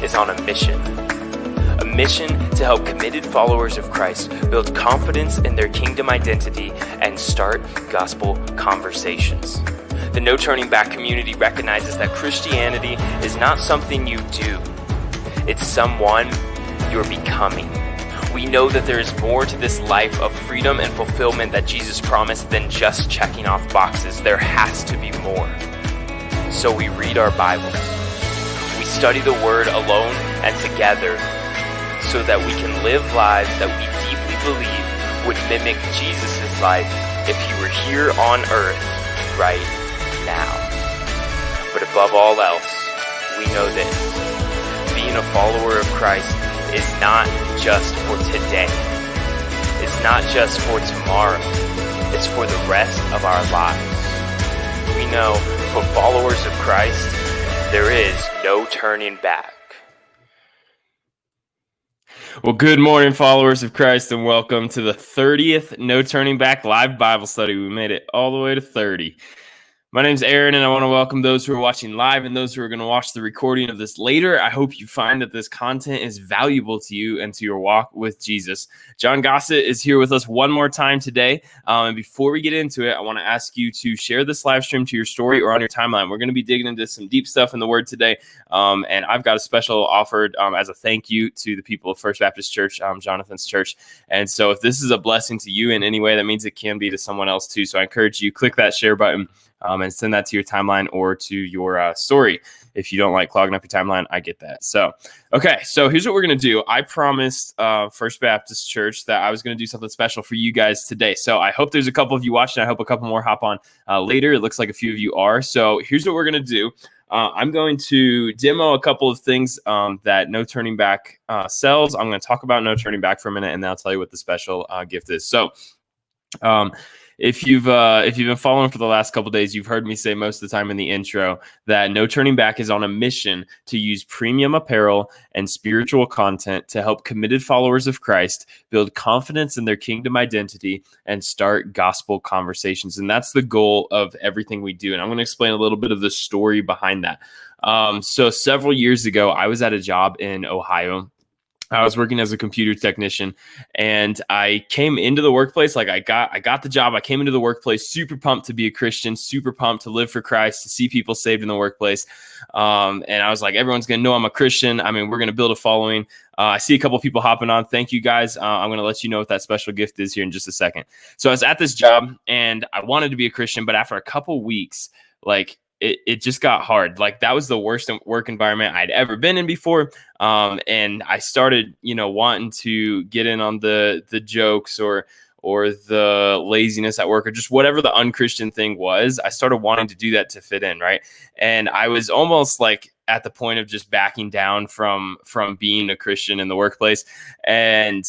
is on a mission to help committed followers of Christ build confidence in their kingdom identity and start gospel conversations. The No Turning Back community recognizes that Christianity is not something you do, it's someone you're becoming. We know that there is more to this life of freedom and fulfillment that Jesus promised than just checking off boxes. There has to be more. So we read our Bibles. We study the Word alone and together so that we can live lives that we deeply believe would mimic Jesus' life if he were here on earth right now. But above all else, we know this. Being a follower of Christ is not just for today. It's not just for tomorrow. It's for the rest of our lives. We know for followers of Christ, there is no turning back. Well, good morning, followers of Christ, and welcome to the 30th No Turning Back live Bible study. We made it all the way to 30. My name's Aaron, and I want to welcome those who are watching live and those who are going to watch the recording of this later. I hope you find that this content is valuable to you and to your walk with Jesus. John Gossett is here with us one more time today. And before we get into it, I want to ask you to share this live stream to your story or on your timeline. We're going to be digging into some deep stuff in the Word today. And I've got a special offered as a thank you to the people of First Baptist Church, Jonathan's church. And so if this is a blessing to you in any way, that means it can be to someone else too. So I encourage you, click that share button. And send that to your timeline or to your story. If you don't like clogging up your timeline, I get that. So, okay, so here's what we're going to do. I promised First Baptist Church that I was going to do something special for you guys today. So I hope there's a couple of you watching. I hope a couple more hop on later. It looks like a few of you are. So here's what we're going to do. I'm going to demo a couple of things that No Turning Back sells. I'm going to talk about No Turning Back for a minute, and then I'll tell you what the special gift is. So, if you've been following for the last couple of days, you've heard me say most of the time in the intro that No Turning Back is on a mission to use premium apparel and spiritual content to help committed followers of Christ build confidence in their kingdom identity and start gospel conversations. And that's the goal of everything we do. And I'm going to explain a little bit of the story behind that. So several years ago, I was at a job in Ohio. I was working as a computer technician, and I came into the workplace. Like I got the job. I came into the workplace super pumped to be a Christian, super pumped to live for Christ, to see people saved in the workplace. And I was like, everyone's going to know I'm a Christian. I mean, we're going to build a following. I see a couple of people hopping on. Thank you guys. I'm going to let you know what that special gift is here in just a second. So I was at this job and I wanted to be a Christian, but after a couple weeks, it just got hard. Like that was the worst work environment I'd ever been in before. And I started, wanting to get in on the jokes or the laziness at work or just whatever the unchristian thing was. I started wanting to do that to fit in. Right. And I was almost like at the point of just backing down from being a Christian in the workplace. And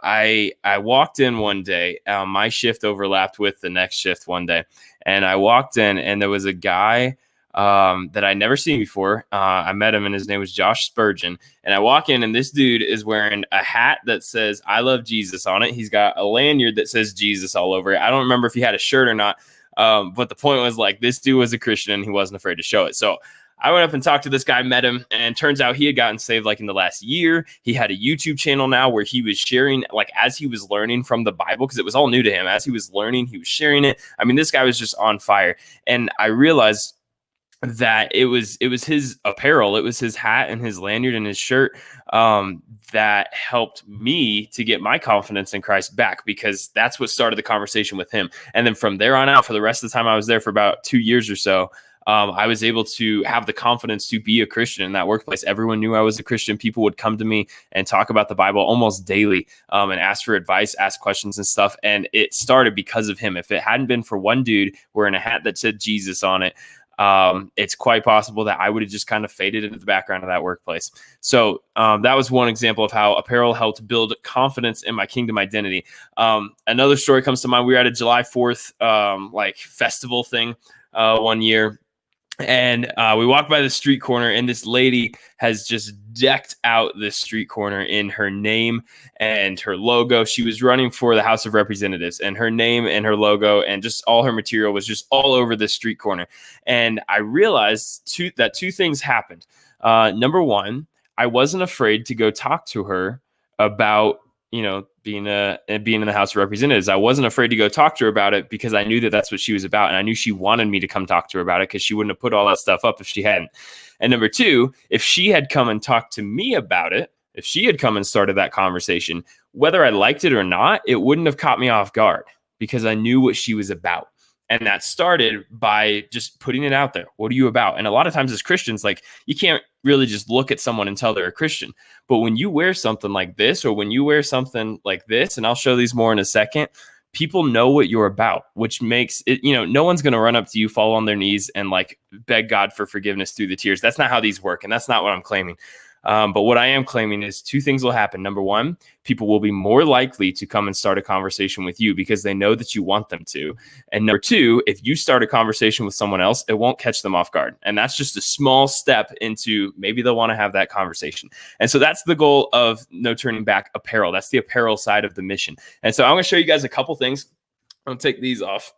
I walked in one day, my shift overlapped with the next shift one day. And I walked in and there was a guy that I'd never seen before. I met him and his name was Josh Spurgeon. And I walk in and this dude is wearing a hat that says, "I love Jesus" on it. He's got a lanyard that says Jesus all over it. I don't remember if he had a shirt or not. But the point was like, this dude was a Christian and he wasn't afraid to show it. So I went up and talked to this guy, met him, and turns out he had gotten saved like in the last year. He had a YouTube channel now where he was sharing, like as he was learning from the Bible, because it was all new to him. As he was learning, he was sharing it. I mean, this guy was just on fire. And I realized that it was his apparel, it was his hat and his lanyard and his shirt that helped me to get my confidence in Christ back, because that's what started the conversation with him. And then from there on out, for the rest of the time I was there for about 2 years or so, I was able to have the confidence to be a Christian in that workplace. Everyone knew I was a Christian. People would come to me and talk about the Bible almost daily and ask for advice, ask questions and stuff. And it started because of him. If it hadn't been for one dude wearing a hat that said Jesus on it, it's quite possible that I would have just kind of faded into the background of that workplace. So that was one example of how apparel helped build confidence in my kingdom identity. Another story comes to mind. We were at a July 4th festival thing one year. And we walked by the street corner, and this lady has just decked out this street corner in her name and her logo. She was running for the House of Representatives, and her name and her logo and just all her material was just all over this street corner. And I realized that two things happened. Number one, I wasn't afraid to go talk to her about, being in the House of Representatives. I wasn't afraid to go talk to her about it because I knew that that's what she was about. And I knew she wanted me to come talk to her about it because she wouldn't have put all that stuff up if she hadn't. And number two, if she had come and talked to me about it, if she had come and started that conversation, whether I liked it or not, it wouldn't have caught me off guard because I knew what she was about. And that started by just putting it out there. What are you about? And a lot of times as Christians, like, you can't really just look at someone and tell they're a Christian. But when you wear something like this, or when you wear something like this, and I'll show these more in a second, people know what you're about, which makes it, no one's going to run up to you, fall on their knees, and like beg God for forgiveness through the tears. That's not how these work. And that's not what I'm claiming. But what I am claiming is two things will happen. Number one, people will be more likely to come and start a conversation with you because they know that you want them to. And number two, if you start a conversation with someone else, it won't catch them off guard. And that's just a small step into maybe they'll want to have that conversation. And so that's the goal of No Turning Back apparel. That's the apparel side of the mission. And so I'm going to show you guys a couple things. I'm going to take these off.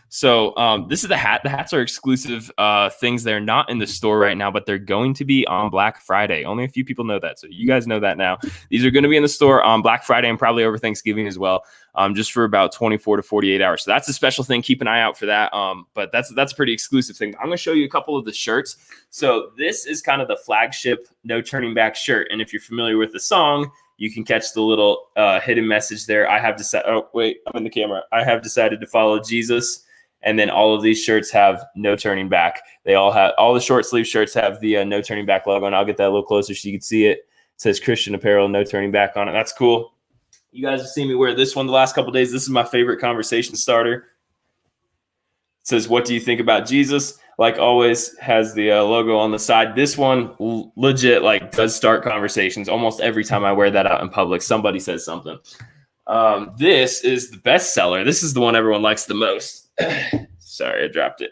So this is the hat. The hats are exclusive things. They're not in the store right now, but they're going to be on Black Friday. Only a few people know that. So you guys know that now. These are going to be in the store on Black Friday and probably over Thanksgiving as well, just for about 24 to 48 hours. So that's a special thing. Keep an eye out for that. But that's a pretty exclusive thing. I'm going to show you a couple of the shirts. So this is kind of the flagship No Turning Back shirt. And if you're familiar with the song, you can catch the little hidden message there. I have decided. Oh, wait, I'm in the camera. I have decided to follow Jesus. And then all of these shirts have No Turning Back. They all the short sleeve shirts have the No Turning Back logo. And I'll get that a little closer so you can see it. It says Christian Apparel, No Turning Back on it. That's cool. You guys have seen me wear this one the last couple of days. This is my favorite conversation starter. It says, what do you think about Jesus? Like always, has the logo on the side. This one legit does start conversations. Almost every time I wear that out in public, somebody says something. This is the best seller. This is the one everyone likes the most. Sorry, I dropped it.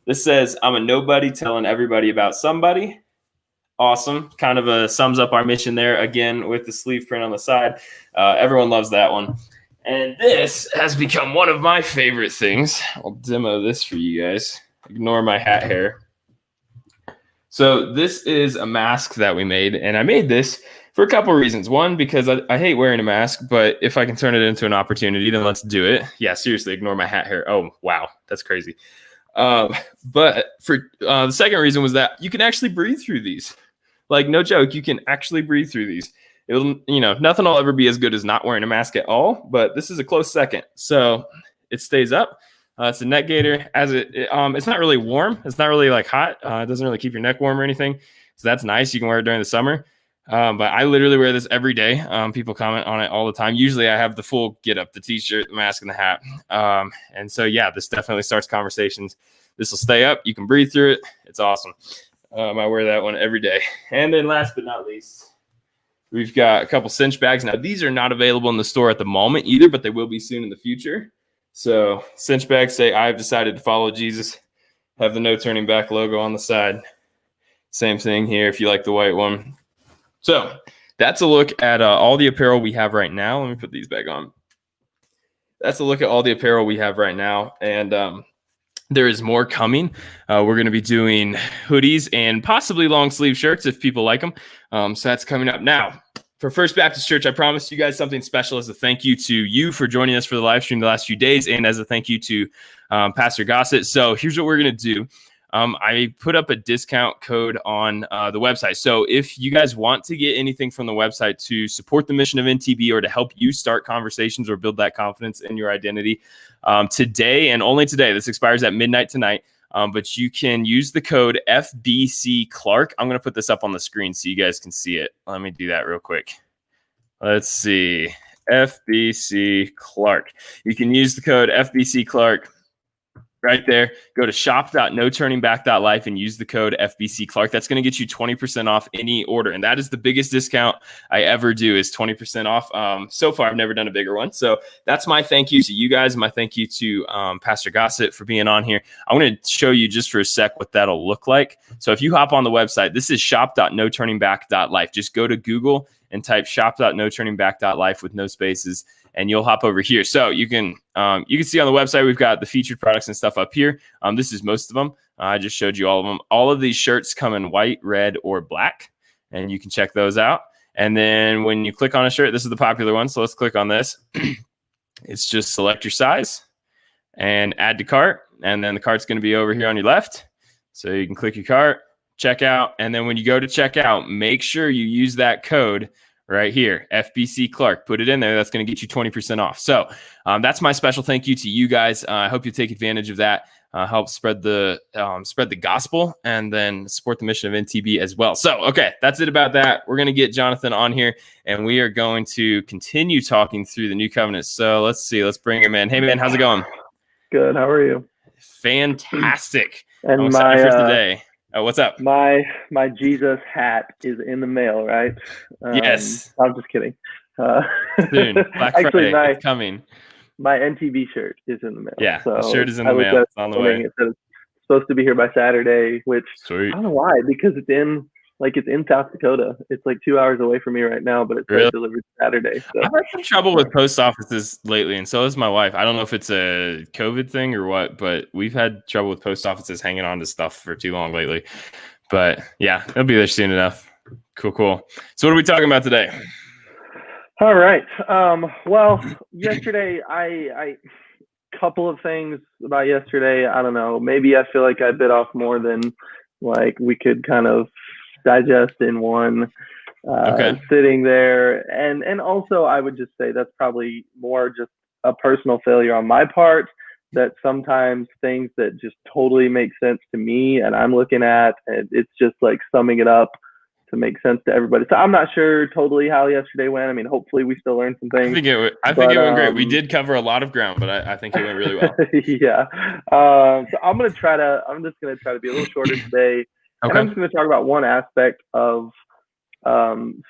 This says, I'm a nobody telling everybody about somebody. Awesome. Kind of sums up our mission there, again, with the sleeve print on the side. Everyone loves that one. And this has become one of my favorite things. I'll demo this for you guys. Ignore my hat hair. So this is a mask that we made, and I made this for a couple of reasons. One, because I hate wearing a mask, but if I can turn it into an opportunity, then let's do it. Yeah, seriously, ignore my hat hair. Oh, wow, that's crazy. But for the second reason was that you can actually breathe through these. Like, no joke, you can actually breathe through these. It'll, nothing will ever be as good as not wearing a mask at all, but this is a close second. So it stays up. It's a neck gaiter. It's not really warm. It's not really hot. It doesn't really keep your neck warm or anything. So that's nice. You can wear it during the summer. But I literally wear this every day. People comment on it all the time. Usually I have the full get up, the t-shirt, the mask, and the hat. And so, yeah, this definitely starts conversations. This will stay up. You can breathe through it. It's awesome. I wear that one every day. And then last but not least, we've got a couple cinch bags. Now, these are not available in the store at the moment either, but they will be soon in the future. So cinch bags say, I've decided to follow Jesus. Have the No Turning Back logo on the side. Same thing here if you like the white one. So that's a look at all the apparel we have right now. Let me put these back on. That's a look at all the apparel we have right now. And there is more coming. We're going to be doing hoodies and possibly long sleeve shirts if people like them. So that's coming up. Now, for First Baptist Church, I promised you guys something special as a thank you to you for joining us for the live stream the last few days and as a thank you to Pastor Gossett. So here's what we're going to do. I put up a discount code on the website. So if you guys want to get anything from the website to support the mission of NTB or to help you start conversations or build that confidence in your identity, today and only today, this expires at midnight tonight, but you can use the code FBC Clark. I'm going to put this up on the screen so you guys can see it. Let me do that real quick. Let's see. FBC Clark. You can use the code FBC Clark. Right there, go to shop.noturningback.life and use the code FBC Clark. That's going to get you 20% off any order. And that is the biggest discount I ever do is 20% off. So far, I've never done a bigger one. So that's my thank you to you guys. My thank you to Pastor Gossett for being on here. I want to show you just for a sec what that'll look like. So if you hop on the website, this is shop.noturningback.life. Just go to Google and type shop.noturningback.life with no spaces, and you'll hop over here. So you can see on the website, we've got the featured products and stuff up here. This is most of them. I just showed you all of them. All of these shirts come in white, red, or black. and you can check those out. And then when you click on a shirt, this is the popular one. So let's click on this. It's just select your size and add to cart. And then the cart's going to be over here on your left. So you can click your cart, check out. And then when you go to check out, make sure you use that code right here, FBC Clark. Put it in there. That's going to get you 20% off. So that's my special thank you to you guys. I hope you take advantage of that. Help spread the gospel and then support the mission of NTB as well. So, okay, that's it about that. We're going to get Jonathan on here, and we are going to continue talking through the new covenant. So let's see. Let's bring him in. Hey, man, how's it going? Good. How are you? Fantastic. And I'm excited for today. Oh, what's up? My Jesus hat is in the mail, right? Yes. I'm just kidding. Soon. Black Friday. It's coming. My NTB shirt is in the mail. Yeah, so the shirt is in the mail. It's on the way. It said it's supposed to be here by Saturday, which Sweet. I don't know why, because it's in South Dakota. It's like 2 hours away from me right now, but it's really? Delivered Saturday. So. I've had some trouble with post offices lately, and so has my wife. I don't know if it's a COVID thing or what, but we've had trouble with post offices hanging on to stuff for too long lately. But yeah, it'll be there soon enough. Cool. So what are we talking about today? All right. Well, yesterday, I couple of things about yesterday. I don't know. Maybe I feel like I bit off more than like we could kind of digest in one sitting there. And also, I would just say that's probably more just a personal failure on my part, that sometimes things that just totally make sense to me and I'm looking at, and it's just like summing it up to make sense to everybody. So I'm not sure totally how yesterday went. I mean, hopefully we still learned some things. I think it went great. We did cover a lot of ground, but I think it went really well. Yeah. So I'm just gonna try to be a little shorter today. Okay. And I'm just gonna talk about one aspect of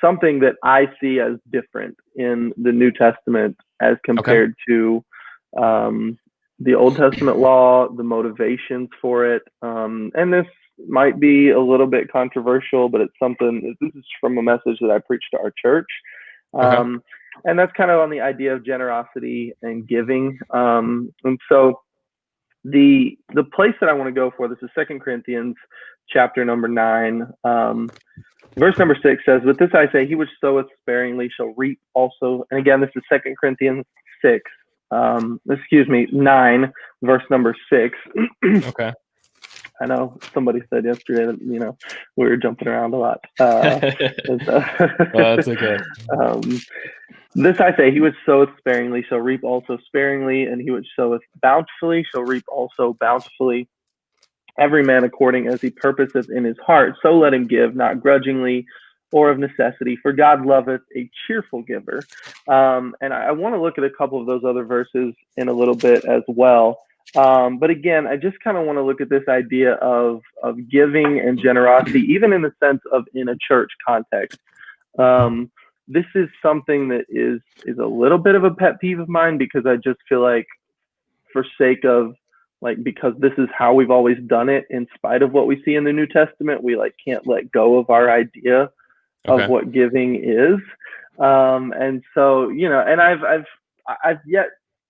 something that I see as different in the New Testament as compared to the Old Testament law, the motivations for it. And this might be a little bit controversial, but it's something, this is from a message that I preached to our church. And that's kind of on the idea of generosity and giving. And so the place that I want to go for this is 2 Corinthians chapter number 9. Verse number 6 says, "With this I say, he which soweth sparingly shall reap also." And again, this is 2 Corinthians 9, verse number 6. Okay. I know somebody said yesterday that, we were jumping around a lot. Well, that's okay. This I say, he which soweth sparingly shall reap also sparingly, and he which soweth bountifully shall reap also bountifully. Every man according as he purposeth in his heart, so let him give, not grudgingly or of necessity, for God loveth a cheerful giver. And I want to look at a couple of those other verses in a little bit as well. But again, I just kind of want to look at this idea of giving and generosity, even in the sense of in a church context. This is something that is a little bit of a pet peeve of mine, because I just feel like, for sake of because this is how we've always done it, in spite of what we see in the New Testament, we can't let go of our idea of what giving is. And so, and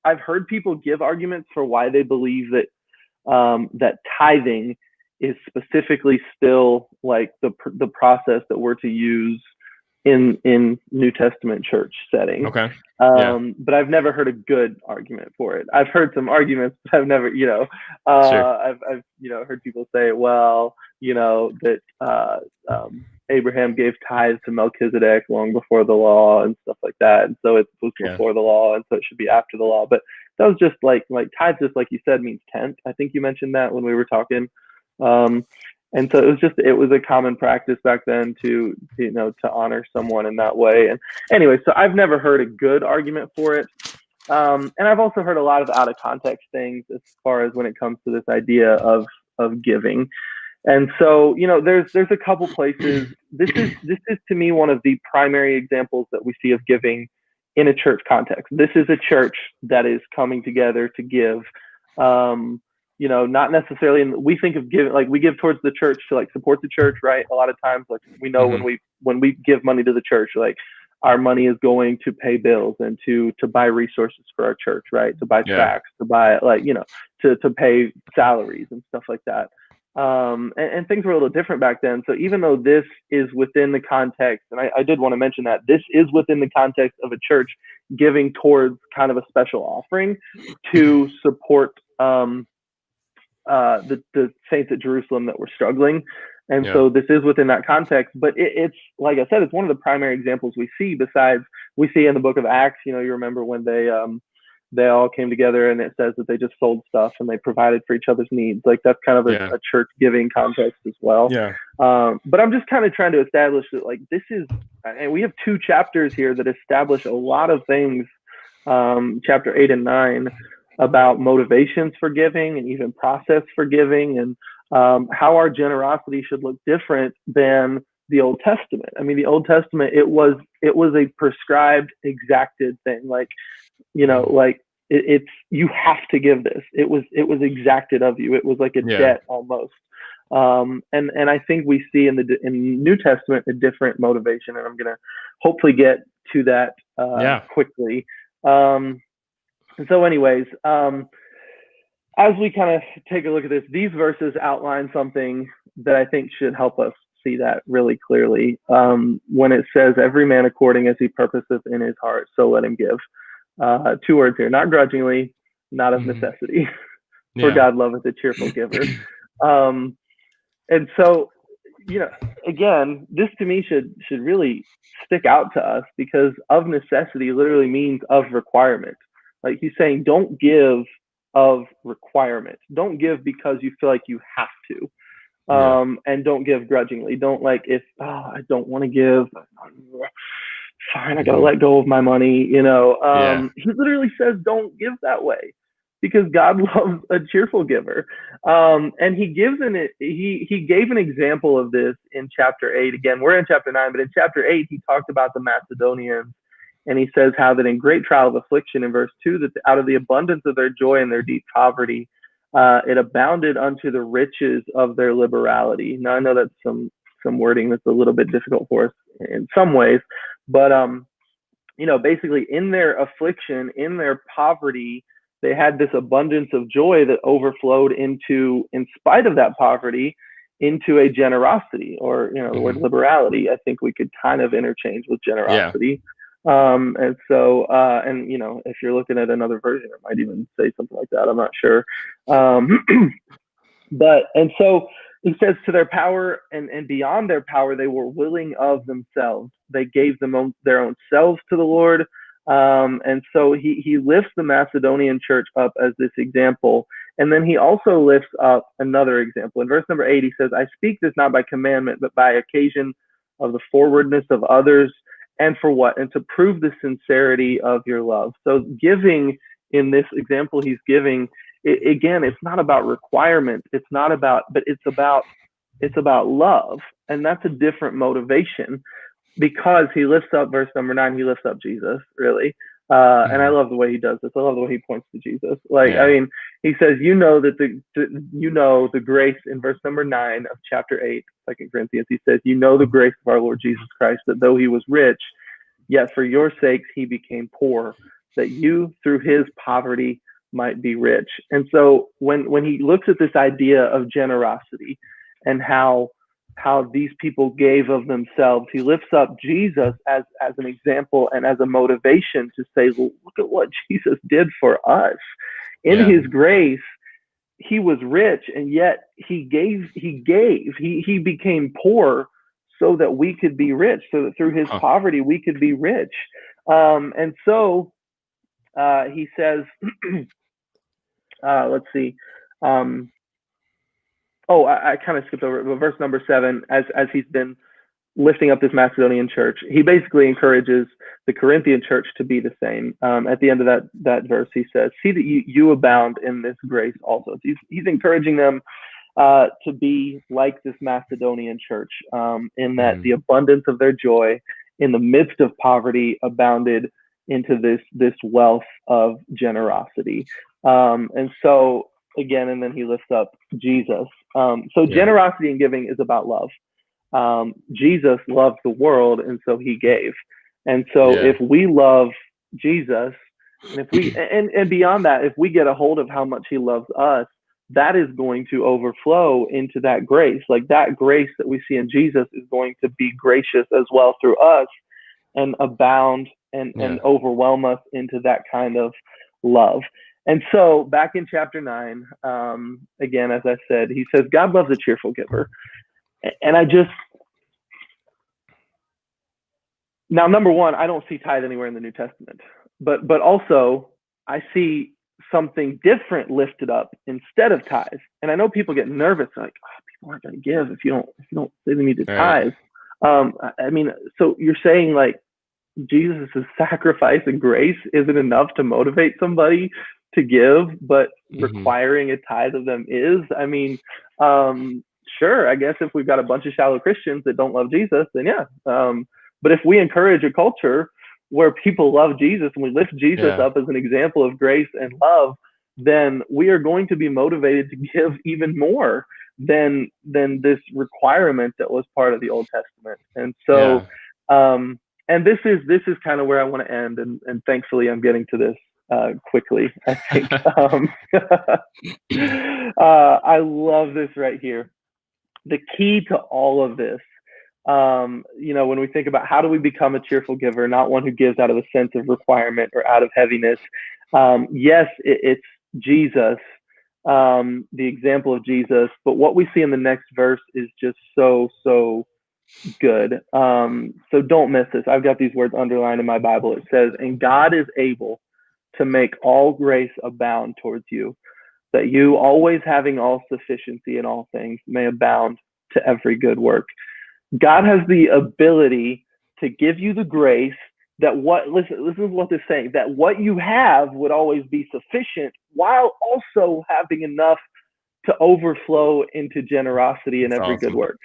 I've heard people give arguments for why they believe that that tithing is specifically still the process that we're to use in New Testament church setting. But I've never heard a good argument for it. I've heard some arguments, but I've never, I've heard people say, well, that Abraham gave tithes to Melchizedek long before the law and stuff like that, and so it was before the law, and so it should be after the law. But that was just like tithes, just like you said, means tenth. I think you mentioned that when we were talking. And so it was a common practice back then to honor someone in that way. And anyway, so I've never heard a good argument for it. And I've also heard a lot of out of context things as far as when it comes to this idea of giving. And so, there's a couple places. This is to me one of the primary examples that we see of giving in a church context. This is a church that is coming together to give. Not necessarily, and we think of giving, we give towards the church to support the church, right? A lot of times, we know when we give money to the church, our money is going to pay bills and to buy resources for our church, right? To buy tracts, to buy to pay salaries and stuff like that. And things were a little different back then. So even though this is within the context, and I did want to mention that this is within the context of a church giving towards kind of a special offering to support the saints at Jerusalem that were struggling. And so this is within that context, but it's like I said, it's one of the primary examples we see. Besides, we see in the book of Acts, you remember when they all came together, and it says that they just sold stuff and they provided for each other's needs. Like that's kind of a church giving context as well. Yeah. But I'm just kind of trying to establish that like this is, and we have 2 chapters here that establish a lot of things, chapter 8 and 9, about motivations for giving and even process for giving, and how our generosity should look different than the Old Testament. I mean, the Old Testament, it was a prescribed, exacted thing. Like, like it's you have to give this. It was exacted of you. It was like a debt almost. And I think we see in the New Testament a different motivation, and I'm gonna hopefully get to that quickly. And so, anyways, as we kind of take a look at this, these verses outline something that I think should help us see that really clearly. When it says, "Every man according as he purposeth in his heart, so let him give." 2 words here: not grudgingly, not of necessity. For God loveth a cheerful giver. And so, again, this to me should really stick out to us, because of necessity literally means of requirement. Like he's saying, don't give of requirement. Don't give because you feel like you have to. And don't give grudgingly. Don't like, if I don't want to give, fine, I gotta let go of my money. He literally says don't give that way, because God loves a cheerful giver. And he gives he gave an example of this in chapter 8. Again, we're in chapter 9, but in chapter 8 he talked about the Macedonians, and he says how that in great trial of affliction, in verse 2, that out of the abundance of their joy and their deep poverty, it abounded unto the riches of their liberality. Now I know that's some wording that's a little bit difficult for us in some ways, but basically in their affliction, in their poverty, they had this abundance of joy that overflowed into, in spite of that poverty, into a generosity, or the word liberality, I think we could kind of interchange with generosity. And so, if you're looking at another version, it might even say something like that. I'm not sure. And so he says, to their power and beyond their power, they were willing of themselves. They gave their own selves to the Lord. And so he lifts the Macedonian church up as this example. And then he also lifts up another example. In verse number 8, he says, "I speak this not by commandment, but by occasion of the forwardness of others." And for what? And to prove the sincerity of your love. So giving in this example he's giving, again, it's not about requirement. It's not about, but it's about love. And that's a different motivation, because he lifts up, verse number 9, he lifts up Jesus, really. And I love the way he does this. I love the way he points to Jesus. I mean, he says, the grace, in verse number 9 of chapter 8, 2 Corinthians, he says, the grace of our Lord Jesus Christ, that though he was rich, yet for your sakes he became poor, that you through his poverty might be rich. And so when he looks at this idea of generosity and how these people gave of themselves, he lifts up Jesus as an example and as a motivation to say, look at what Jesus did for us. In his grace, he was rich, and yet he became poor so that we could be rich, so that through his poverty we could be rich. And so he says, let's see. I kind of skipped over it, but verse number 7, as he's been lifting up this Macedonian church, he basically encourages the Corinthian church to be the same. At the end of that verse, he says, "See that you abound in this grace also." So he's encouraging them to be like this Macedonian church, in that the abundance of their joy in the midst of poverty abounded into this wealth of generosity. And so again, and then he lifts up Jesus. Generosity and giving is about love. Jesus loved the world, and so he gave. And so if we love Jesus, and if we and beyond that, if we get a hold of how much he loves us, that is going to overflow into that grace. Like that grace that we see in Jesus is going to be gracious as well through us and abound and overwhelm us into that kind of love. And so back in chapter 9, again, as I said, he says, God loves a cheerful giver. And now, number one, I don't see tithe anywhere in the New Testament, but also I see something different lifted up instead of tithe. And I know people get nervous, like, oh, people aren't going to give if you don't say they need to tithe. I mean, so you're saying like Jesus' sacrifice and grace isn't enough to motivate somebody to give, but requiring a tithe of them is? I mean, sure, I guess if we've got a bunch of shallow Christians that don't love Jesus, then yeah. But if we encourage a culture where people love Jesus and we lift Jesus up as an example of grace and love, then we are going to be motivated to give even more than this requirement that was part of the Old Testament. And so, and this is kind of where I want to end. And thankfully, I'm getting to this quickly, I think. I love this right here. The key to all of this, when we think about how do we become a cheerful giver, not one who gives out of a sense of requirement or out of heaviness. Yes, it's Jesus, the example of Jesus, but what we see in the next verse is just so good. So don't miss this. I've got these words underlined in my Bible. It says, and God is able to make all grace abound towards you, that you, always having all sufficiency in all things, may abound to every good work. God has the ability to give you the grace that listen to what this is saying, that what you have would always be sufficient while also having enough to overflow into generosity and every good work.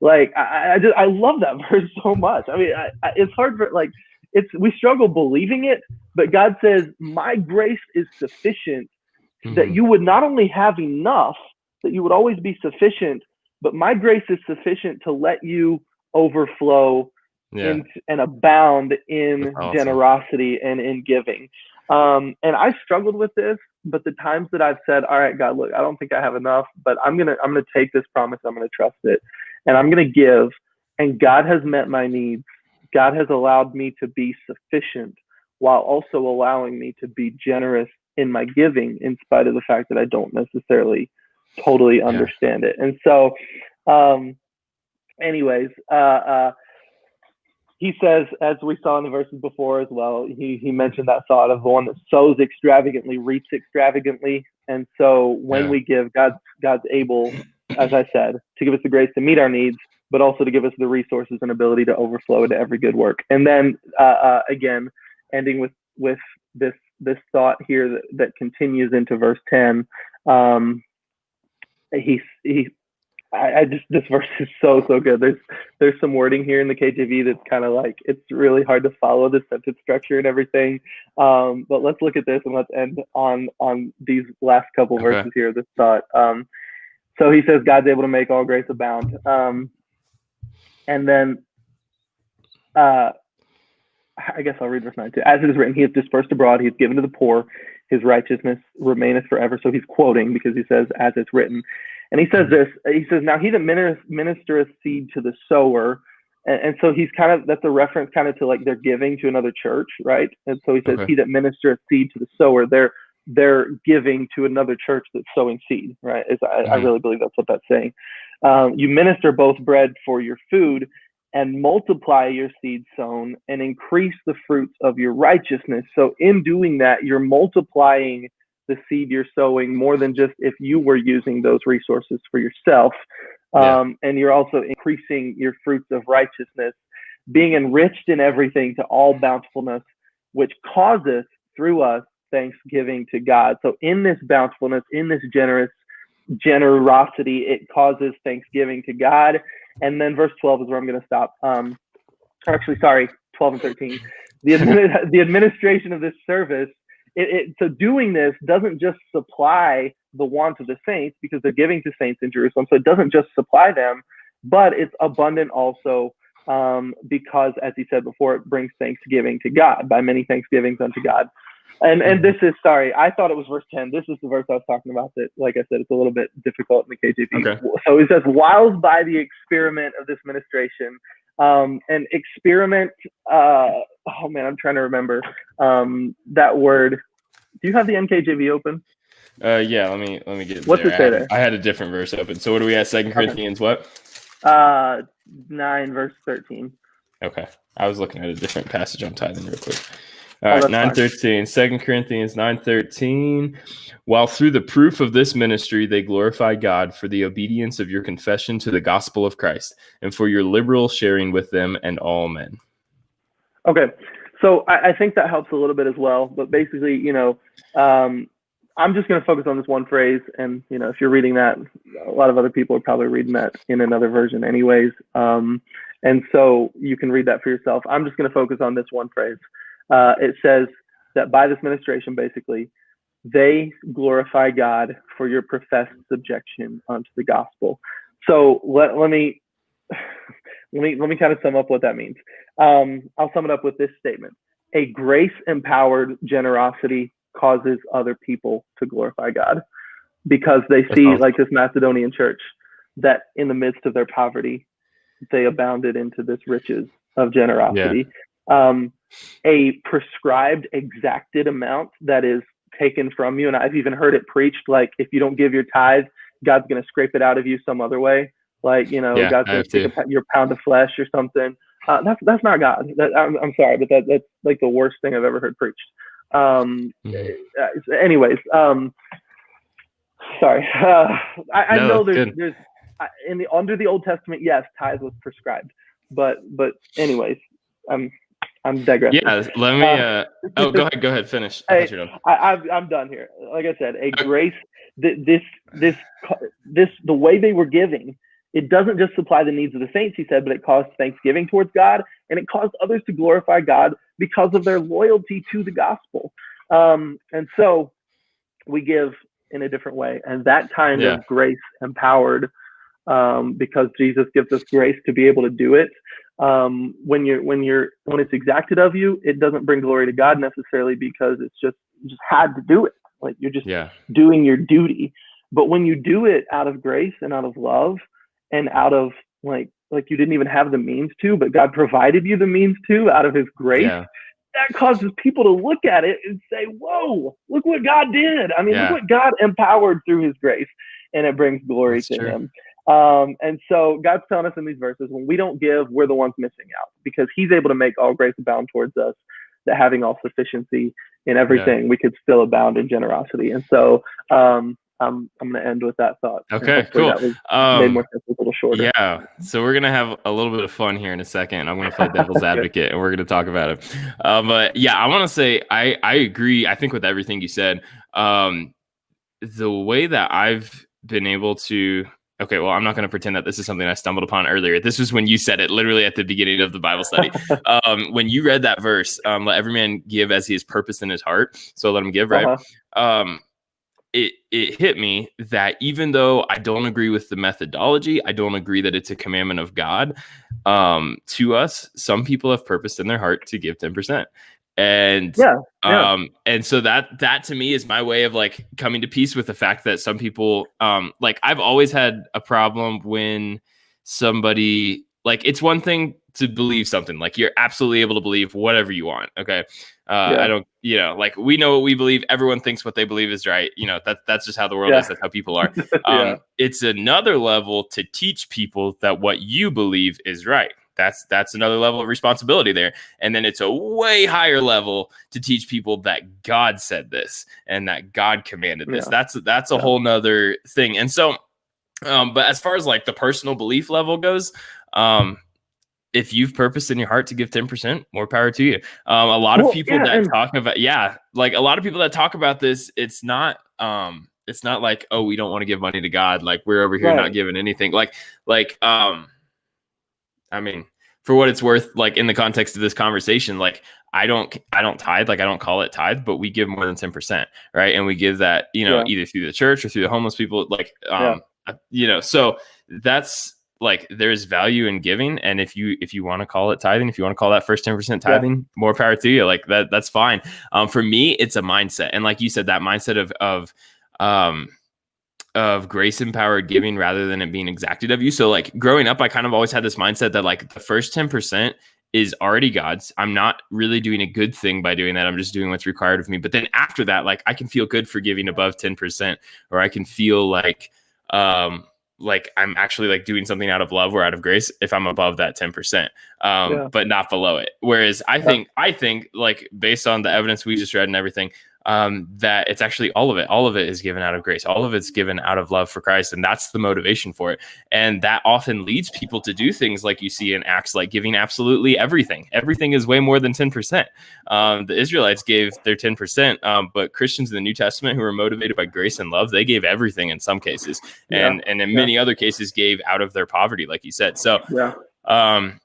Like, I love that verse so much. I mean, it's hard for, like, we struggle believing it, but God says, my grace is sufficient, that you would not only have enough, that you would always be sufficient, but my grace is sufficient to let you overflow and abound in generosity and in giving. And I struggled with this, but the times that I've said, all right, God, look, I don't think I have enough, but I'm gonna take this promise, I'm gonna trust it, and I'm gonna give, and God has met my needs. God has allowed me to be sufficient while also allowing me to be generous in my giving, in spite of the fact that I don't necessarily totally understand it. And so, anyways, he says, as we saw in the verses before as well, he mentioned that thought of the one that sows extravagantly reaps extravagantly. And so when we give, God's able, as I said, to give us the grace to meet our needs, but also to give us the resources and ability to overflow into every good work. And then again, ending with this thought here that continues into verse 10. This verse is so good. There's some wording here in the KJV that's kind of like, it's really hard to follow the sentence structure and everything. But let's look at this and let's end on these last couple verses here. This thought. So he says, God's able to make all grace abound. And then I guess I'll read verse 9 too. As it is written, he has dispersed abroad, he has given to the poor, his righteousness remaineth forever. So he's quoting because he says, as it's written. And he says this, he says, now he that ministereth seed to the sower. And so he's kind of, that's a reference kind of to like they're giving to another church, right? And so he says, he that ministereth seed to the sower, they're giving to another church that's sowing seed, right? I really believe that's what that's saying. You minister both bread for your food and multiply your seed sown and increase the fruits of your righteousness. So in doing that, you're multiplying the seed you're sowing more than just if you were using those resources for yourself. And you're also increasing your fruits of righteousness, being enriched in everything to all bountifulness, which causes through us thanksgiving to God. So in this bountifulness, in this generosity, it causes thanksgiving to God. And then verse 12 is where I'm going to stop. 12 and 13. The administration of this service, so doing this doesn't just supply the wants of the saints, because they're giving to saints in Jerusalem. So it doesn't just supply them, but it's abundant also, because, as he said before, it brings thanksgiving to God, by many thanksgivings unto God. And this is, sorry, I thought it was verse 10. This is the verse I was talking about that, like I said, it's a little bit difficult in the KJV. Okay. So it says, whiles by the experiment of this ministration. And experiment, oh man, I'm trying to remember that word. Do you have the NKJV open? Yeah, let me get What's there. it say there? I had a different verse open. So what are we at? 2 Corinthians what? 9 verse 13. Okay. I was looking at a different passage on tithing real quick. All right, 9:13. 2 Corinthians 9:13. While through the proof of this ministry they glorify God for the obedience of your confession to the gospel of Christ and for your liberal sharing with them and all men. Okay. So I think that helps a little bit as well. But basically, I'm just going to focus on this one phrase. And, if you're reading that, a lot of other people are probably reading that in another version anyways. And so you can read that for yourself. I'm just going to focus on this one phrase. It says that by this ministration, basically, they glorify God for your professed subjection unto the gospel. So let me kind of sum up what that means. I'll sum it up with this statement. A grace-empowered generosity causes other people to glorify God because they see, like this Macedonian church, that in the midst of their poverty, they abounded into this riches of generosity. Yeah. A prescribed, exacted amount that is taken from you. And I've even heard it preached, like, if you don't give your tithe, God's going to scrape it out of you some other way. Like, God's going to take your pound of flesh or something. That's not God. I'm sorry, but that's like the worst thing I've ever heard preached. Anyways, sorry. I know there's under the Old Testament, yes, tithe was prescribed, but anyways, I'm digressing. Yeah, let me. Go ahead, finish. I'm done here. Like I said, a grace. This the way they were giving, it doesn't just supply the needs of the saints, he said, but it caused thanksgiving towards God, and it caused others to glorify God because of their loyalty to the gospel. And so we give in a different way, and that kind of grace empowered, because Jesus gives us grace to be able to do it. When it's exacted of you, it doesn't bring glory to God necessarily because it's just had to do it. Like you're just doing your duty. But when you do it out of grace and out of love and out of like you didn't even have the means to, but God provided you the means to out of his grace, that causes people to look at it and say, whoa, look what God did. I mean, look what God empowered through his grace, and it brings glory to him. And so God's telling us in these verses, when we don't give, we're the ones missing out because he's able to make all grace abound towards us, that having all sufficiency in everything, we could still abound in generosity. And so I'm going to end with that thought. Okay, cool. That made more sense, a little shorter. Yeah. So we're going to have a little bit of fun here in a second. I'm going to play devil's advocate and we're going to talk about it. But yeah, I want to say, I agree. I think with everything you said, the way that I've been able to, okay, well, I'm not going to pretend that this is something I stumbled upon earlier. This was when you said it literally at the beginning of the Bible study. When you read that verse, let every man give as he has purposed in his heart. So let him give, right? It hit me that even though I don't agree with the methodology, I don't agree that it's a commandment of God to us. Some people have purposed in their heart to give 10%. And and so that to me is my way of like coming to peace with the fact that some people like I've always had a problem when somebody, like, it's one thing to believe something, like you're absolutely able to believe whatever you want. Okay. I don't, like we know what we believe. Everyone thinks what they believe is right. That's just how the world is. That's how people are. It's another level to teach people that what you believe is right. That's another level of responsibility there. And then it's a way higher level to teach people that God said this and that God commanded this. That's a whole nother thing. And so, but as far as like the personal belief level goes, if you've purposed in your heart to give 10%, more power to you. A lot of people that talk about, like a lot of people that talk about this, it's not like, oh, we don't want to give money to God. Like we're over here not giving anything. I mean, for what it's worth, like in the context of this conversation, like I don't tithe, like I don't call it tithe, but we give more than 10%, right? And we give that, either through the church or through the homeless people, like, so that's like there's value in giving. And if you want to call it tithing, if you want to call that first 10% tithing, more power to you. Like that's fine. For me, it's a mindset. And like you said, that mindset of grace empowered giving rather than it being exacted of you. So like growing up, I kind of always had this mindset that like the first 10% is already God's. I'm not really doing a good thing by doing that. I'm just doing what's required of me. But then after that, like I can feel good for giving above 10%, or I can feel like I'm actually like doing something out of love or out of grace if I'm above that 10%, but not below it. Whereas I think like based on the evidence we just read and everything, that it's actually all of it is given out of grace. All of it's given out of love for Christ. And that's the motivation for it. And that often leads people to do things like you see in Acts, like giving absolutely everything. Everything is way more than 10%. The Israelites gave their 10%, but Christians in the New Testament who were motivated by grace and love, they gave everything in some cases. And in many other cases gave out of their poverty, like you said. So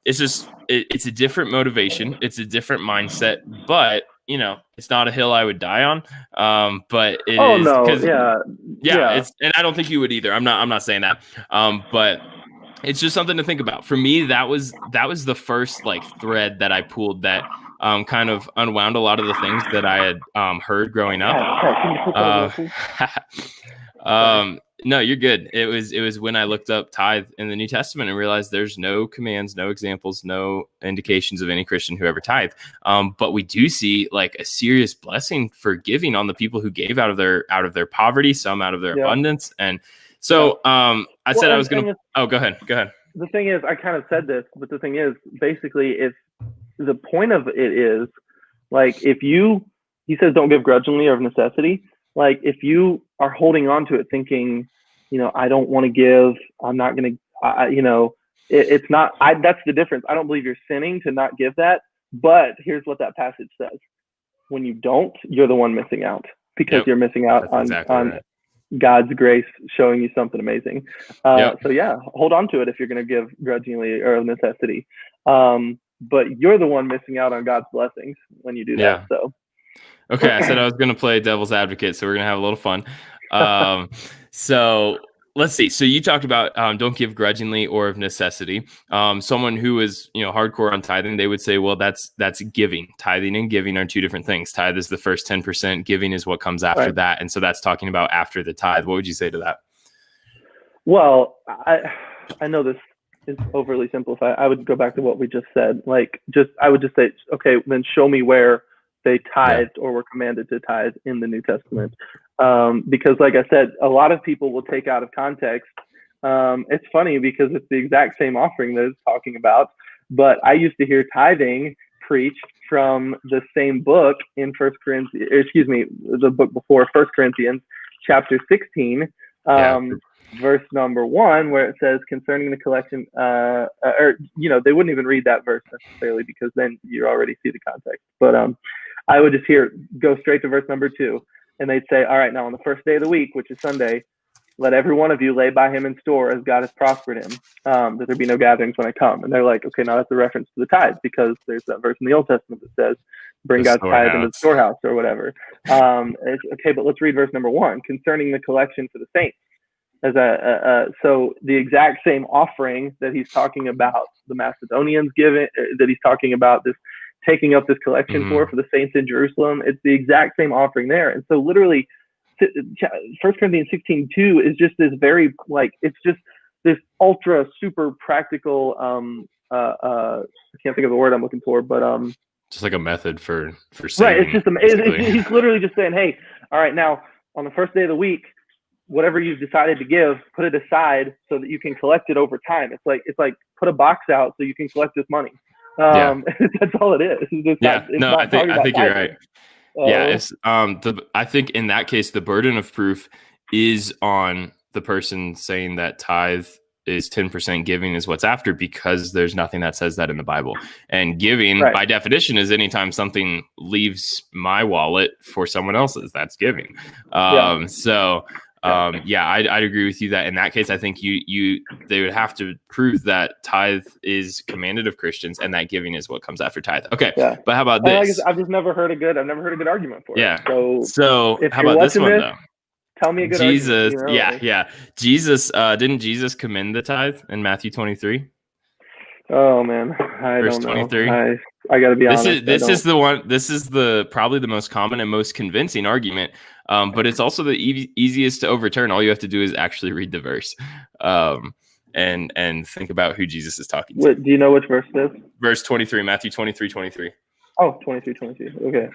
it's just, it's a different motivation. It's a different mindset, but you know, it's not a hill I would die on. But it is because it's, and I don't think you would either. I'm not saying that. But it's just something to think about. For me, that was the first like thread that I pulled that kind of unwound a lot of the things that I had heard growing up. No, you're good. It was when I looked up tithe in the New Testament and realized there's no commands, no examples, no indications of any Christian who ever tithe. But we do see like a serious blessing for giving on the people who gave out of their poverty, some out of their abundance. And so I said I was going to, go ahead. The thing is, I kind of said this, but the thing is, basically, if the point of it is like, he says, don't give grudgingly or of necessity. Like if you are holding on to it thinking, you know, I don't want to give, I'm not going to, you know, it's not, that's the difference. I don't believe you're sinning to not give that. But here's what that passage says. When you don't, you're the one missing out because you're missing out on God's grace showing you something amazing. So hold on to it if you're going to give grudgingly or of necessity. But you're the one missing out on God's blessings when you do that. So. Okay, I said I was going to play devil's advocate, so we're going to have a little fun. So let's see. So you talked about don't give grudgingly or of necessity. Someone who is, you know, hardcore on tithing, they would say, well, that's giving. Tithing and giving are two different things. Tithe is the first 10%. Giving is what comes after that. And so that's talking about after the tithe. What would you say to that? Well, I know this is overly simplified. I would go back to what we just said. I would just say, okay, then show me where they tithed or were commanded to tithe in the New Testament. Because like I said, a lot of people will take out of context. It's funny because it's the exact same offering that it's talking about, but I used to hear tithing preached from the same book in the book before 1 Corinthians chapter 16, verse number 1, where it says concerning the collection, they wouldn't even read that verse necessarily because then you already see the context. But I would just go straight to verse number 2, and they'd say, all right, now on the first day of the week, which is Sunday, let every one of you lay by him in store as God has prospered him, that there be no gatherings when I come. And they're like, okay, now that's a reference to the tithe because there's that verse in the Old Testament that says, bring God's tithe into the storehouse or whatever. Okay, but let's read verse number 1, concerning the collection for the saints. So the exact same offering that he's talking about the Macedonians giving, that he's talking about this taking up this collection for the saints in Jerusalem, it's the exact same offering there. And so literally 1 Corinthians 16:2 is just this very, it's just this ultra super practical, I can't think of the word I'm looking for, but just like a method for saving, right. It's just he's literally just saying, hey, all right, now on the first day of the week, whatever you've decided to give, put it aside so that you can collect it over time. It's like put a box out so you can collect this money. That's all it is. I think you're right. It's I think in that case the burden of proof is on the person saying that tithe is 10%, giving is what's after, because there's nothing that says that in the Bible. And giving by definition is anytime something leaves my wallet for someone else's, that's giving. I'd agree with you that in that case, I think they would have to prove that tithe is commanded of Christians and that giving is what comes after tithe. Okay. Yeah. But how about this? I've never heard a good argument for it. So how about this one though? Tell me a good Jesus, argument. Jesus, didn't Jesus commend the tithe in Matthew 23? Oh man, I Verse don't know. 23. I got to be This honest. is this is the one. This is the probably the most common and most convincing argument, but it's also the easiest to overturn. All you have to do is actually read the verse, and think about who Jesus is talking to. Do you know which verse it is? Verse 23, Matthew 23:23. Oh, 23. Okay.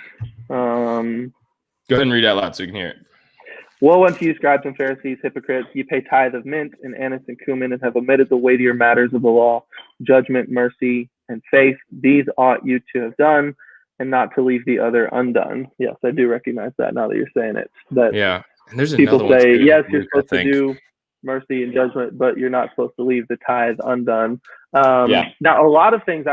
Go ahead and read out loud so you can hear it. Woe unto you, scribes and Pharisees, hypocrites! You pay tithe of mint and anise and cumin, and have omitted the weightier matters of the law, judgment, mercy, and faith. These ought you to have done, and not to leave the other undone. Yes, I do recognize that now that you're saying it. That and there's people say, yes, you're Luke, supposed to do mercy and judgment, but you're not supposed to leave the tithe undone. Now, a lot of things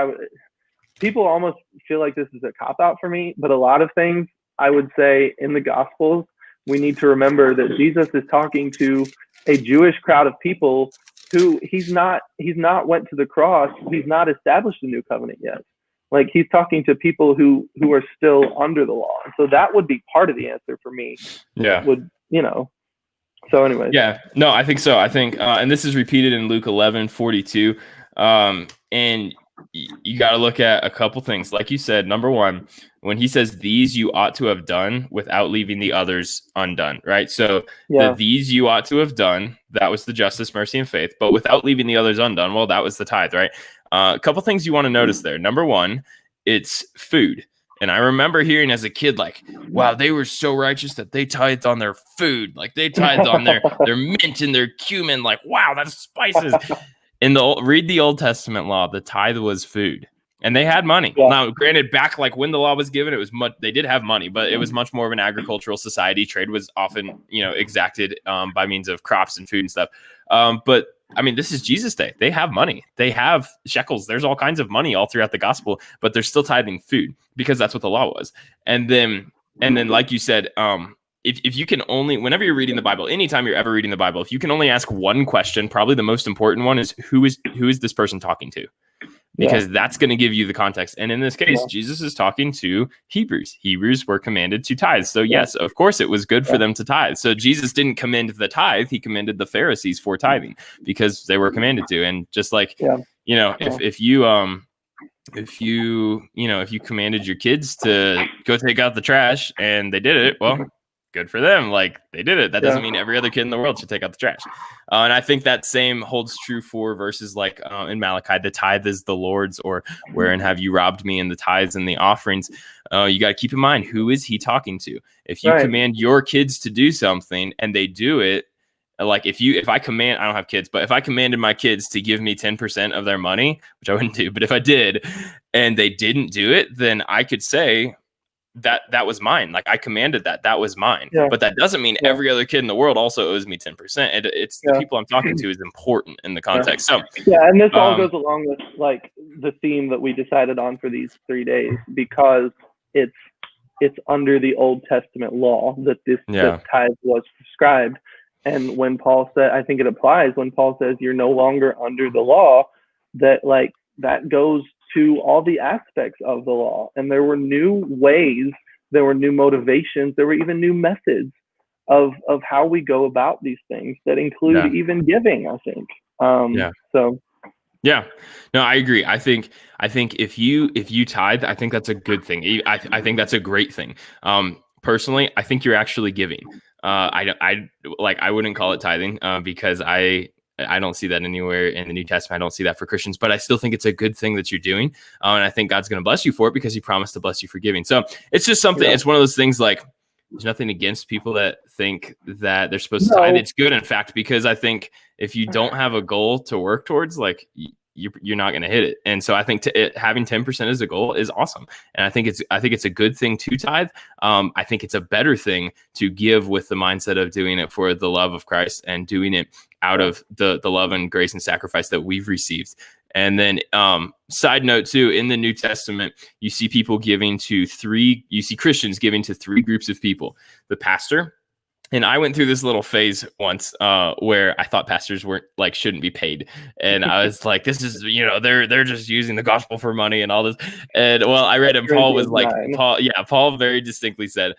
people almost feel like this is a cop-out for me, but a lot of things I would say in the Gospels, we need to remember that Jesus is talking to a Jewish crowd of people who he's not went to the cross. He's not established a new covenant yet. Like, he's talking to people who are still under the law. So that would be part of the answer for me. Yeah. So anyways. Yeah, no, I think so. I think, and this is repeated in Luke 11:42. And you got to look at a couple things. Like you said, number one, when he says these you ought to have done without leaving the others undone, right? So these you ought to have done, that was the justice, mercy, and faith, but without leaving the others undone, well, that was the tithe, right? A couple things you want to notice there. Number one, it's food. And I remember hearing as a kid, like, wow, they were so righteous that they tithed on their food. Like, they tithed on their mint and their cumin. Like, wow, that's spices. Read the Old Testament law. The tithe was food, and they had money. Yeah. Now, granted, back like when the law was given, it was they did have money, but it was much more of an agricultural society. Trade was often, exacted by means of crops and food and stuff. But I mean, this is Jesus' day. They have money. They have shekels. There's all kinds of money all throughout the gospel, but they're still tithing food because that's what the law was. And then, like you said, if you can only, whenever you're reading the Bible, anytime you're ever reading the Bible, if you can only ask one question, probably the most important one is who is this person talking to? Because that's going to give you the context. And in this case, Jesus is talking to Hebrews. Hebrews were commanded to tithe. So yes, of course it was good for them to tithe. So Jesus didn't commend the tithe. He commended the Pharisees for tithing because they were commanded to. And just like, if you commanded your kids to go take out the trash and they did it, well, good for them. Like, they did it. That doesn't mean every other kid in the world should take out the trash. And I think that same holds true for verses like in Malachi, the tithe is the Lord's, or wherein have you robbed me in the tithes and the offerings. You got to keep in mind, who is he talking to? If you command your kids to do something and they do it, like if I command, I don't have kids, but if I commanded my kids to give me 10% of their money, which I wouldn't do, but if I did and they didn't do it, then I could say, that was mine. Like, I commanded that was mine. But that doesn't mean every other kid in the world also owes me 10%. It's the people I'm talking to is important in the context. So and this all goes along with like the theme that we decided on for these 3 days, because it's under the Old Testament law that this tithe was prescribed. And when Paul said, I think it applies when Paul says you're no longer under the law, that goes to all the aspects of the law. And there were new ways, there were new motivations, there were even new methods of how we go about these things that include even giving, I think. No, I agree. I think if you tithe, I think that's a good thing. I think that's a great thing. Personally, I think you're actually giving. I wouldn't call it tithing because I don't see that anywhere in the New Testament. I don't see that for Christians, but I still think it's a good thing that you're doing. And I think God's going to bless you for it because he promised to bless you for giving. So it's just something, it's one of those things, like, there's nothing against people that think that they're supposed to tithe. It's good, in fact, because I think if you don't have a goal to work towards, like, you're not going to hit it. And so I think having 10% as a goal is awesome. And I think it's a good thing to tithe. I think it's a better thing to give with the mindset of doing it for the love of Christ and doing it out of the love and grace and sacrifice that we've received. And then side note too, in the New Testament, you see Christians giving to three groups of people: the pastor, And I went through this little phase once where I thought pastors weren't like shouldn't be paid, and I was like, "This is they're just using the gospel for money and all this." And well, I read, and Paul was like, Paul very distinctly said,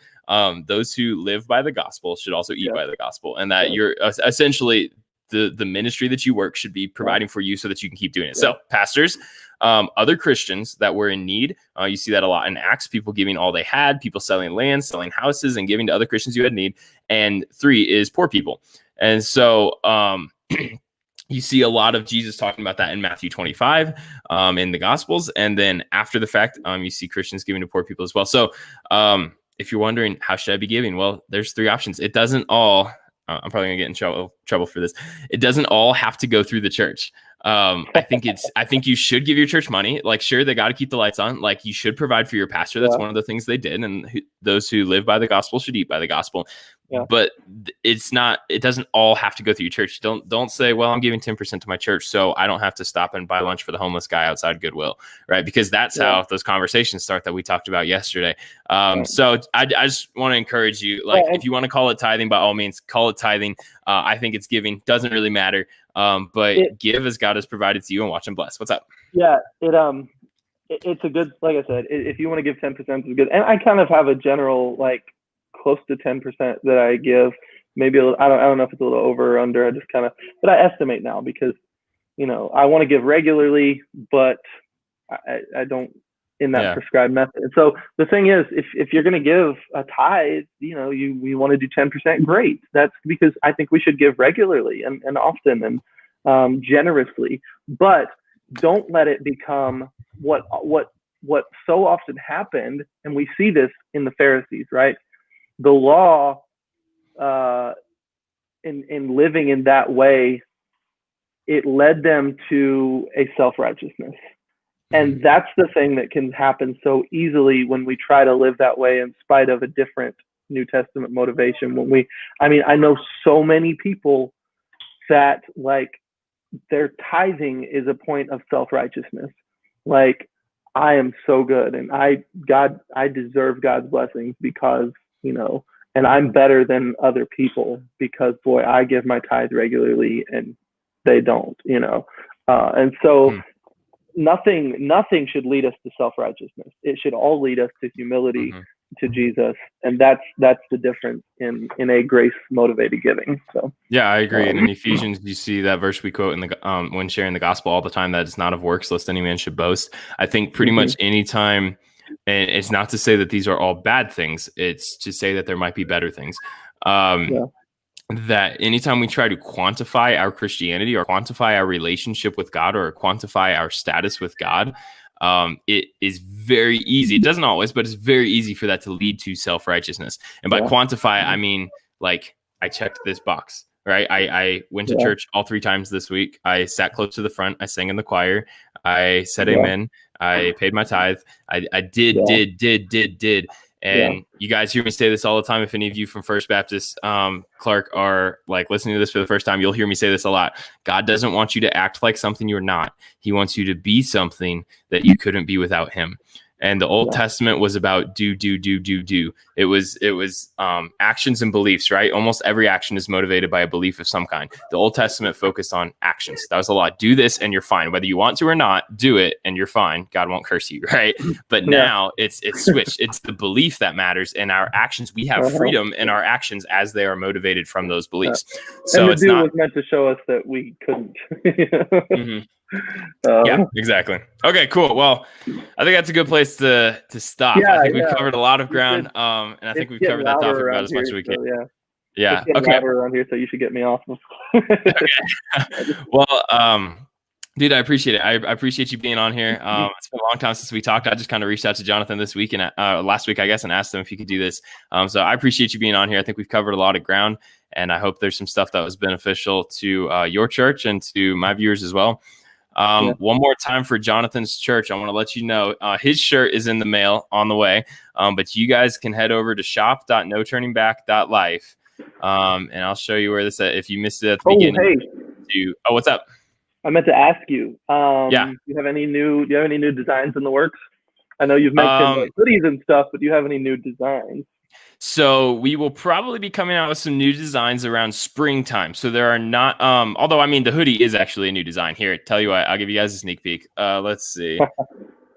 "Those who live by the gospel should also eat by the gospel," and that you're essentially the ministry that you work should be providing for you so that you can keep doing it. So, pastors. Other Christians that were in need, you see that a lot in Acts, people giving all they had, people selling land, selling houses, and giving to other Christians who had need. And 3 is poor people. And so you see a lot of Jesus talking about that in Matthew 25 in the Gospels. And then after the fact, you see Christians giving to poor people as well. So if you're wondering, how should I be giving? Well, there's 3 options. It doesn't all, I'm probably going to get in trouble for this. It doesn't all have to go through the church. I think you should give your church money. Like, sure, they got to keep the lights on. Like, you should provide for your pastor. That's one of the things they did. And those who live by the gospel should eat by the gospel. But it doesn't all have to go through your church. Don't say, well, I'm giving 10% to my church, so I don't have to stop and buy lunch for the homeless guy outside Goodwill. Right. Because that's how those conversations start that we talked about yesterday. So I just want to encourage you, like, if you want to call it tithing, by all means, call it tithing. I think it's giving. Doesn't really matter. But give as God has provided to you and watch him bless. What's up? Yeah, it's a good, like I said, if you want to give 10%, it's good. And I kind of have a general, like, close to 10% that I give. Maybe I don't know if it's a little over or under. I just kind of, but I estimate now because, I want to give regularly, but I don't in that prescribed method. And so the thing is, if you're going to give a tithe, we want to do 10%, great. That's because I think we should give regularly and often and generously, but don't let it become what so often happened. And we see this in the Pharisees, right? The law, in living in that way, it led them to a self-righteousness. And that's the thing that can happen so easily when we try to live that way in spite of a different New Testament motivation. I know so many people that, like, their tithing is a point of self-righteousness. Like, I am so good and I deserve God's blessings because, and I'm better than other people because, boy, I give my tithe regularly and they don't, and so nothing should lead us to self-righteousness. It should all lead us to humility, to Jesus, and that's the difference in a grace-motivated giving. So yeah, I agree. And in Ephesians, you see that verse we quote in the when sharing the gospel all the time, that it's not of works, lest any man should boast. I think pretty much any time, and it's not to say that these are all bad things. It's to say that there might be better things. That anytime we try to quantify our Christianity or quantify our relationship with God or quantify our status with God, it is very easy. It doesn't always, but it's very easy for that to lead to self-righteousness. And by quantify, I mean, like, I checked this box, right? I went to church all 3 times this week. I sat close to the front. I sang in the choir. I said amen. I paid my tithe. I did. And you guys hear me say this all the time. If any of you from First Baptist Clark are, like, listening to this for the first time, you'll hear me say this a lot. God doesn't want you to act like something you're not. He wants you to be something that you couldn't be without him. And the Old Testament was about do. It was actions and beliefs, right? Almost every action is motivated by a belief of some kind. The Old Testament focused on actions. That was a lot. Do this and you're fine. Whether you want to or not, do it and you're fine. God won't curse you, right? But now it's switched. It's the belief that matters. And our actions, we have freedom in our actions as they are motivated from those beliefs. So and the it's do not was meant to show us that we couldn't. Yeah, exactly. Okay, cool. Well, I think that's a good place to stop. I think we've covered a lot of ground, and I think we've covered that topic about as much as we can. So, yeah. Okay. Around here, so you should get me off. Okay. Well, dude, I appreciate it. I appreciate you being on here. It's been a long time since we talked. I just kind of reached out to Jonathan this week and last week, I guess, and asked him if he could do this. So I appreciate you being on here. I think we've covered a lot of ground, and I hope there's some stuff that was beneficial to your church and to my viewers as well. One more time for Jonathan's church, I want to let you know his shirt is in the mail on the way, but you guys can head over to shop.noturningback.life, and I'll show you where this is. If you missed it at the beginning. What's up? I meant to ask you. Do you have any new designs in the works? I know you've mentioned hoodies and stuff, but do you have any new designs? So we will probably be coming out with some new designs around springtime. So there are not, although I mean the hoodie is actually a new design. Here, tell you what, I'll give you guys a sneak peek. Let's see.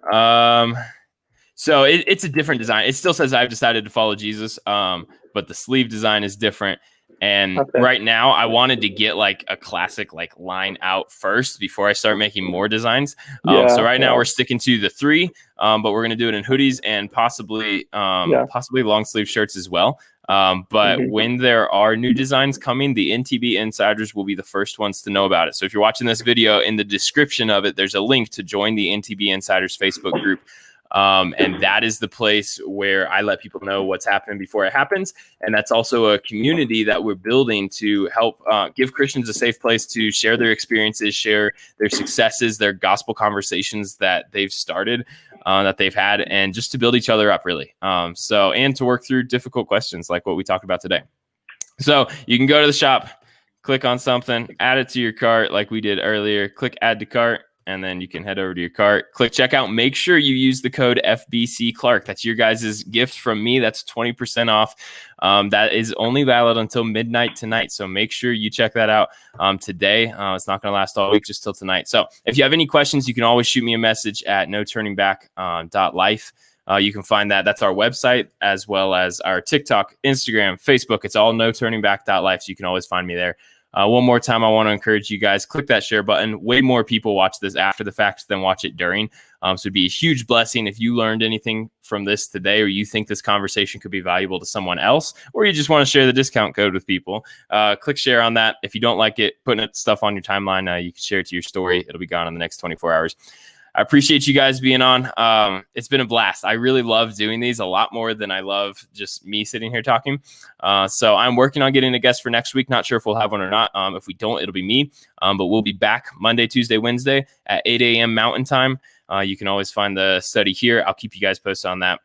So it's a different design. It still says I've decided to follow Jesus, but the sleeve design is different. And right now I wanted to get like a classic like line out first before I start making more designs. So right now we're sticking to the 3, but we're going to do it in hoodies and possibly long sleeve shirts as well. But when there are new designs coming, the NTB Insiders will be the first ones to know about it. So if you're watching this video, in the description of it, there's a link to join the NTB Insiders Facebook group. And that is the place where I let people know what's happening before it happens. And that's also a community that we're building to help give Christians a safe place to share their experiences, share their successes, their gospel conversations that they've started, that they've had, and just to build each other up, really. And to work through difficult questions like what we talked about today. So you can go to the shop, click on something, add it to your cart like we did earlier, click add to cart. And then you can head over to your cart, click checkout. Make sure you use the code FBC Clark. That's your guys' gift from me. That's 20% off. That is only valid until midnight tonight. So make sure you check that out today. It's not going to last all week, just till tonight. So if you have any questions, you can always shoot me a message at noturningback.life. You can find that. That's our website, as well as our TikTok, Instagram, Facebook. It's all noturningback.life. So you can always find me there. One more time, I want to encourage you guys, click that share button. Way more people watch this after the fact than watch it during. So it'd be a huge blessing if you learned anything from this today, or you think this conversation could be valuable to someone else, or you just want to share the discount code with people. Click share on that. If you don't like it, putting stuff on your timeline, you can share it to your story. It'll be gone in the next 24 hours. I appreciate you guys being on. It's been a blast. I really love doing these a lot more than I love just me sitting here talking. So I'm working on getting a guest for next week. Not sure if we'll have one or not. If we don't, it'll be me. But we'll be back Monday, Tuesday, Wednesday at 8 a.m. Mountain Time. You can always find the study here. I'll keep you guys posted on that.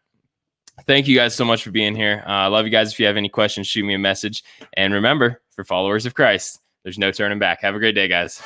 Thank you guys so much for being here. I love you guys. If you have any questions, shoot me a message. And remember, for followers of Christ, there's no turning back. Have a great day, guys.